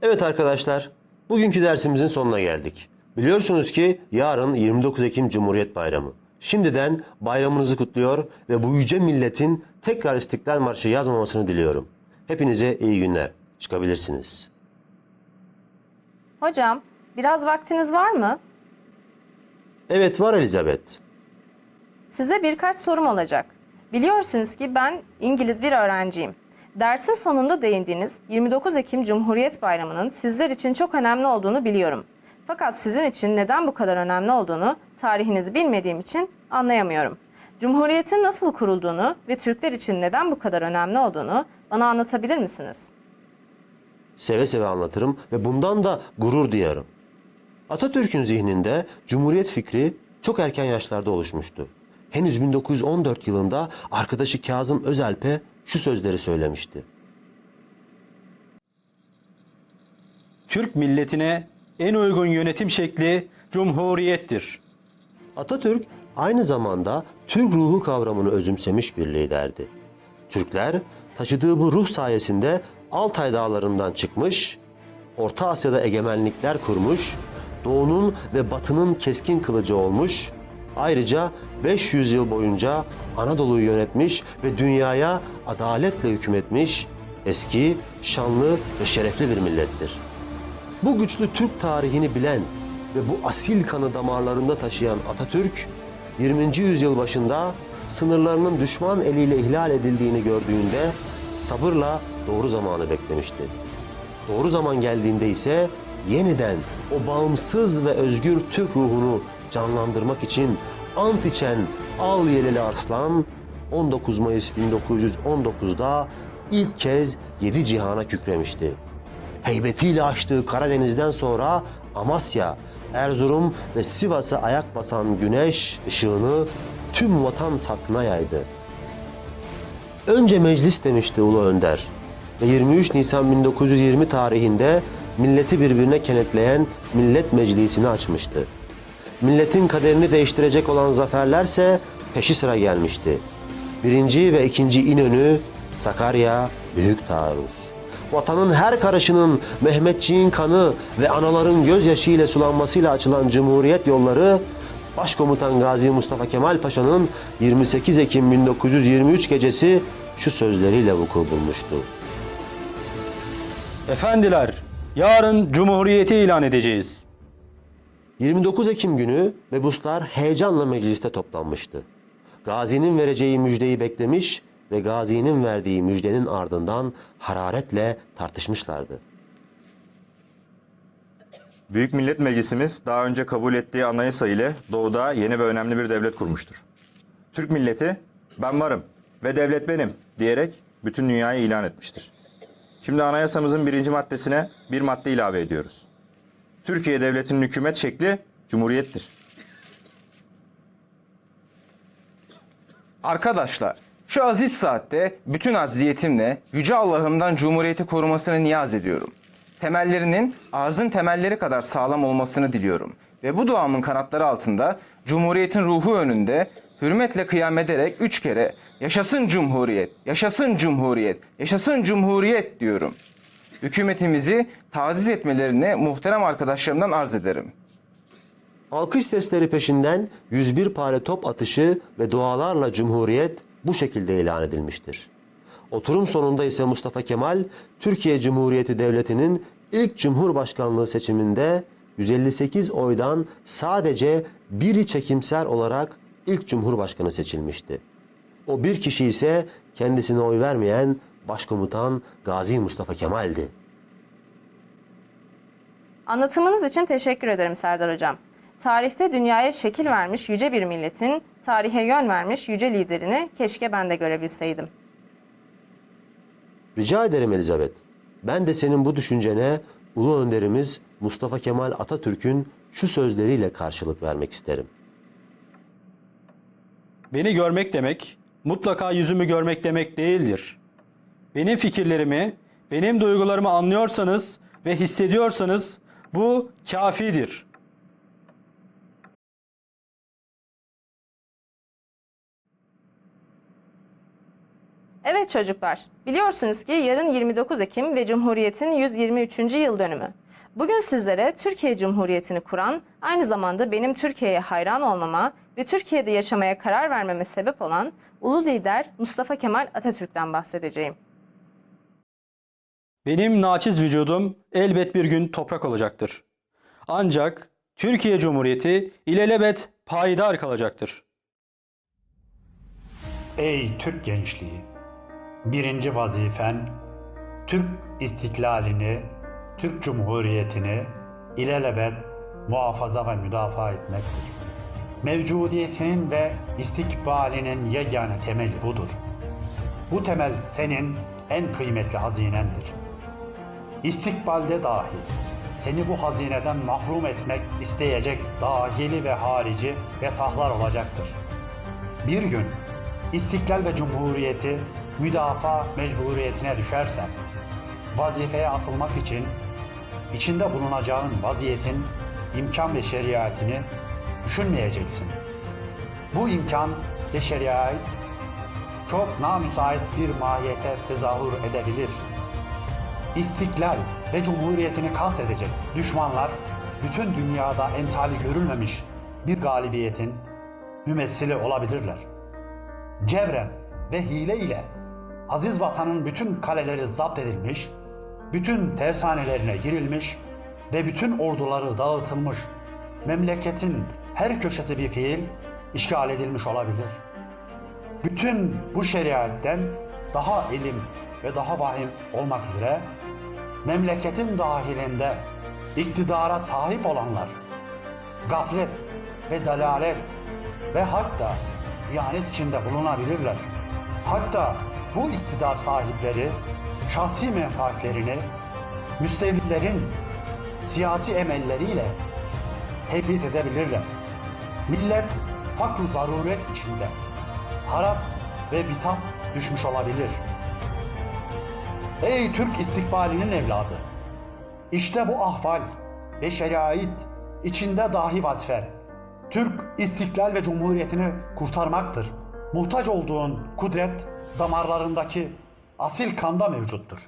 Evet arkadaşlar, bugünkü dersimizin sonuna geldik. Biliyorsunuz ki yarın 29 Ekim Cumhuriyet Bayramı. Şimdiden bayramınızı kutluyor ve bu yüce milletin tekrar İstiklal Marşı yazmamasını diliyorum. Hepinize iyi günler. Çıkabilirsiniz. Hocam, biraz vaktiniz var mı? Evet var Elizabeth. Size birkaç sorum olacak. Biliyorsunuz ki ben İngiliz bir öğrenciyim. Dersin sonunda değindiğiniz 29 Ekim Cumhuriyet Bayramı'nın sizler için çok önemli olduğunu biliyorum. Fakat sizin için neden bu kadar önemli olduğunu tarihinizi bilmediğim için anlayamıyorum. Cumhuriyetin nasıl kurulduğunu ve Türkler için neden bu kadar önemli olduğunu bana anlatabilir misiniz? Seve seve anlatırım ve bundan da gurur duyarım. Atatürk'ün zihninde Cumhuriyet fikri çok erken yaşlarda oluşmuştu. Henüz 1914 yılında arkadaşı Kazım Özalp'e şu sözleri söylemişti. Türk milletine en uygun yönetim şekli cumhuriyettir. Atatürk aynı zamanda Türk ruhu kavramını özümsemiş bir liderdi. Türkler taşıdığı bu ruh sayesinde Altay dağlarından çıkmış, Orta Asya'da egemenlikler kurmuş, Doğu'nun ve Batı'nın keskin kılıcı olmuş, ayrıca 500 yıl boyunca Anadolu'yu yönetmiş ve dünyaya adaletle hükmetmiş eski, şanlı ve şerefli bir millettir. Bu güçlü Türk tarihini bilen ve bu asil kanı damarlarında taşıyan Atatürk, 20. yüzyıl başında sınırlarının düşman eliyle ihlal edildiğini gördüğünde sabırla doğru zamanı beklemişti. Doğru zaman geldiğinde ise yeniden o bağımsız ve özgür Türk ruhunu canlandırmak için ant içen Al Yeleli Arslan 19 Mayıs 1919'da ilk kez 7 cihana kükremişti. Heybetiyle açtığı Karadeniz'den sonra Amasya, Erzurum ve Sivas'a ayak basan güneş ışığını tüm vatan sattına yaydı. Önce meclis demişti Ulu Önder ve 23 Nisan 1920 tarihinde milleti birbirine kenetleyen Millet Meclisi'ni açmıştı. Milletin kaderini değiştirecek olan zaferlerse peşi sıra gelmişti. 1. ve 2. İnönü, Sakarya, Büyük Taarruz. Vatanın her karışının Mehmetçiğin kanı ve anaların gözyaşı ile sulanmasıyla açılan Cumhuriyet yolları, Başkomutan Gazi Mustafa Kemal Paşa'nın 28 Ekim 1923 gecesi şu sözleriyle vuku bulmuştu. Efendiler, yarın Cumhuriyeti ilan edeceğiz. 29 Ekim günü mebuslar heyecanla mecliste toplanmıştı. Gazi'nin vereceği müjdeyi beklemiş ve Gazi'nin verdiği müjdenin ardından hararetle tartışmışlardı. Büyük Millet Meclisimiz daha önce kabul ettiği anayasa ile doğuda yeni ve önemli bir devlet kurmuştur. Türk milleti ben varım ve devlet benim diyerek bütün dünyaya ilan etmiştir. Şimdi anayasamızın 1. maddesine bir madde ilave ediyoruz. Türkiye Devleti'nin hükümet şekli cumhuriyettir. Arkadaşlar, şu aziz saatte bütün azziyetimle Yüce Allah'ımdan Cumhuriyeti korumasını niyaz ediyorum. Temellerinin arzın temelleri kadar sağlam olmasını diliyorum. Ve bu duamın kanatları altında Cumhuriyet'in ruhu önünde hürmetle kıyam ederek 3 kere yaşasın Cumhuriyet, yaşasın Cumhuriyet, yaşasın Cumhuriyet diyorum. Hükümetimizi taziz etmelerini muhterem arkadaşlarımdan arz ederim. Alkış sesleri peşinden 101 pare top atışı ve dualarla Cumhuriyet bu şekilde ilan edilmiştir. Oturum sonunda ise Mustafa Kemal, Türkiye Cumhuriyeti Devleti'nin ilk Cumhurbaşkanlığı seçiminde 158 oydan sadece biri çekimser olarak ilk Cumhurbaşkanı seçilmişti. O bir kişi ise kendisine oy vermeyen Başkomutan Gazi Mustafa Kemal'di. Anlatımınız için teşekkür ederim Serdar Hocam. Tarihte dünyaya şekil vermiş yüce bir milletin, tarihe yön vermiş yüce liderini keşke ben de görebilseydim. Rica ederim Elizabeth. Ben de senin bu düşüncene Ulu Önderimiz Mustafa Kemal Atatürk'ün şu sözleriyle karşılık vermek isterim. Beni görmek demek, mutlaka yüzümü görmek demek değildir. Benim fikirlerimi, benim duygularımı anlıyorsanız ve hissediyorsanız bu kafidir. Evet çocuklar, biliyorsunuz ki yarın 29 Ekim ve Cumhuriyet'in 123. yıl dönümü. Bugün sizlere Türkiye Cumhuriyeti'ni kuran, aynı zamanda benim Türkiye'ye hayran olmama ve Türkiye'de yaşamaya karar vermeme sebep olan ulu lider Mustafa Kemal Atatürk'ten bahsedeceğim. Benim naçiz vücudum elbet bir gün toprak olacaktır. Ancak Türkiye Cumhuriyeti ilelebet payidar kalacaktır. Ey Türk gençliği! Birinci vazifen, Türk istiklalini, Türk Cumhuriyeti'ni ilelebet muhafaza ve müdafaa etmektir. Mevcudiyetinin ve istikbalinin yegane temeli budur. Bu temel senin en kıymetli hazinendir. İstikbalde dahi seni bu hazineden mahrum etmek isteyecek dahili ve harici refahlar olacaktır. Bir gün İstiklal ve Cumhuriyeti müdafaa mecburiyetine düşersen, vazifeye atılmak için içinde bulunacağın vaziyetin imkan ve şeriatini düşünmeyeceksin. Bu imkan ve şeriat çok namüsait bir mahiyete tezahür edebilir. İstiklal ve Cumhuriyetini kastedecek düşmanlar bütün dünyada emsali görülmemiş bir galibiyetin mümessili olabilirler. Cebren ve hile ile aziz vatanın bütün kaleleri zapt edilmiş, bütün tersanelerine girilmiş ve bütün orduları dağıtılmış, memleketin her köşesi bir fiil işgal edilmiş olabilir. Bütün bu şeriatten daha ilim ve daha vahim olmak üzere memleketin dahilinde iktidara sahip olanlar gaflet ve dalalet ve hatta ihanet içinde bulunabilirler. Hatta bu iktidar sahipleri şahsi menfaatlerini müstevlilerin siyasi emelleriyle teblit edebilirler. Millet fakr-ı zaruret içinde harap ve bitap düşmüş olabilir. Ey Türk istikbalinin evladı! İşte bu ahval ve şerait içinde dahi vazifen Türk istiklal ve cumhuriyetini kurtarmaktır. Muhtaç olduğun kudret damarlarındaki asil kanda mevcuttur.